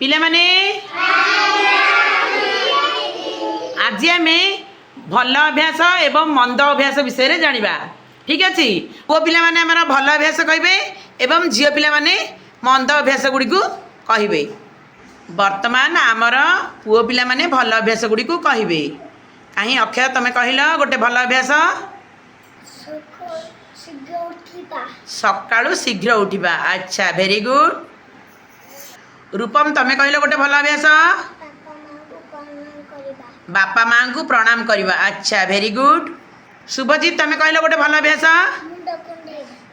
पिला माने आज आम भल अभ्यास एवं मंद अभ्यास विषय जानिबा। ठीक अच्छे पुओ पिला माने हमर भल अभ्यास कहिबे एवं झियो पिला माने मंद अभ्यास गुडी को कहिबे। वर्तमान आमर पुओ पिला माने भल अभ्यास गुडी को कहिबे। कहीं अक्षय तमे कहिलो गोटे भल अभ्यास सकाळु शीघ्र उठिबा। अच्छा वेरी गुड। रूपम तमे कहिलो गोटे भल अभ्यास बापा माँ को प्रणाम करवा। अच्छा वेरी गुड। शुभजीत तमे कहिलो गोटे भल अभ्यास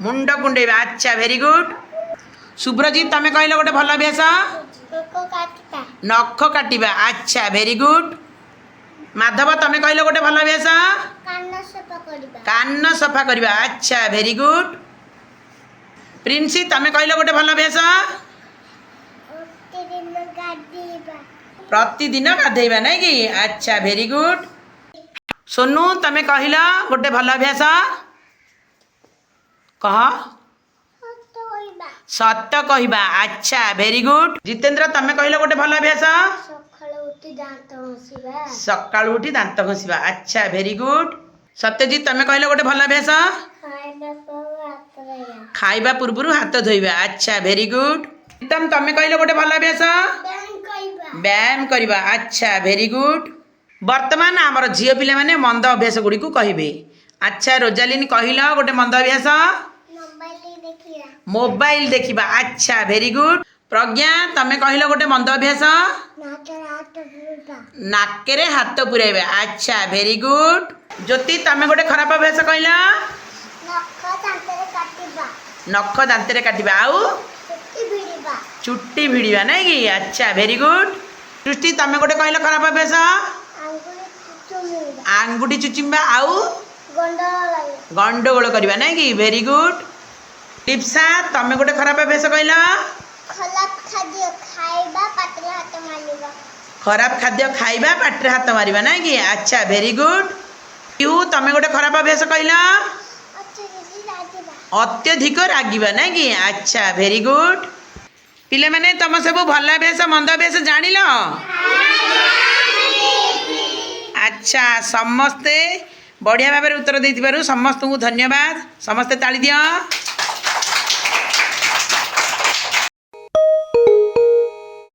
मुंड कुंडेबा। अच्छा वेरी गुड। शुभ्रजीत तमे कहिलो गोटे भल अभ्यास नख काटिबा। अच्छा वेरी गुड। माधव तमे कहिलो गोटे भल अभ्यास कान सफा करवा। अच्छा वेरी गुड। प्रिंसी तमे कहिलो गोटे भल अभ्यास प्रतिदिन गाधेबा नहीं कि। अच्छा वेरी गुड। सोनू तमे कहिला गोटे भल अभ्यास कह सत्य कहवा। अच्छा वेरी गुड। जितेंद्र तमे कहिला गोटे भल अभ्यास सकाळु उठी दांत घसीबा। अच्छा वेरी गुड। सत्यजीत तमे कहिला गोटे भल अभ्यास खाइबा पूर्व हाथ धोइबा। अच्छा वेरी गुड। प्रीतम तमे कहिला गोटे भल अभ्यास व्यायाम करवा। अच्छा वेरी गुड। वर्तमान आमर झियो पिला माने मंद अभ्यास गुडी को कहिबे। अच्छा रोजालिन कहिला गोटे मंद अभ्यास मोबाइल देखिबा। अच्छा वेरी गुड। प्रज्ञा तमे कहिला गोटे मंद अभ्यास नाकेरे हाथ पुराइबा। अच्छा वेरी गुड। ज्योति तमे गोटे खराब अभ्यास कहिला नख दांतरे काटिबा आउ चुट्टी भिड़िबा नहीं कि। अच्छा वेरी गुड। सृष्टि तमे गोटे कहिला खराब अभ्यास आंगुठी चुचिबा आउ गंडगोल करवा नहीं कि। Very good. टिप्सा तमे गोटे खराब अभ्यास कहिला खराब खाद्य खाइबा पाटरे हाथ मारिबा नहीं कि। अच्छा वेरी गुड। यू तमे गोटे खराब अभ्यास कहिला अत्यधिक रागिबा नहीं कि। अच्छा वेरी गुड। पिले माने तम सब भल अभ्यास मंद अभ्यास जानिल। अच्छा समस्ते बढ़िया भाव उत्तर देथिबारु समस्त को धन्यवाद। समस्ते ताली दियो।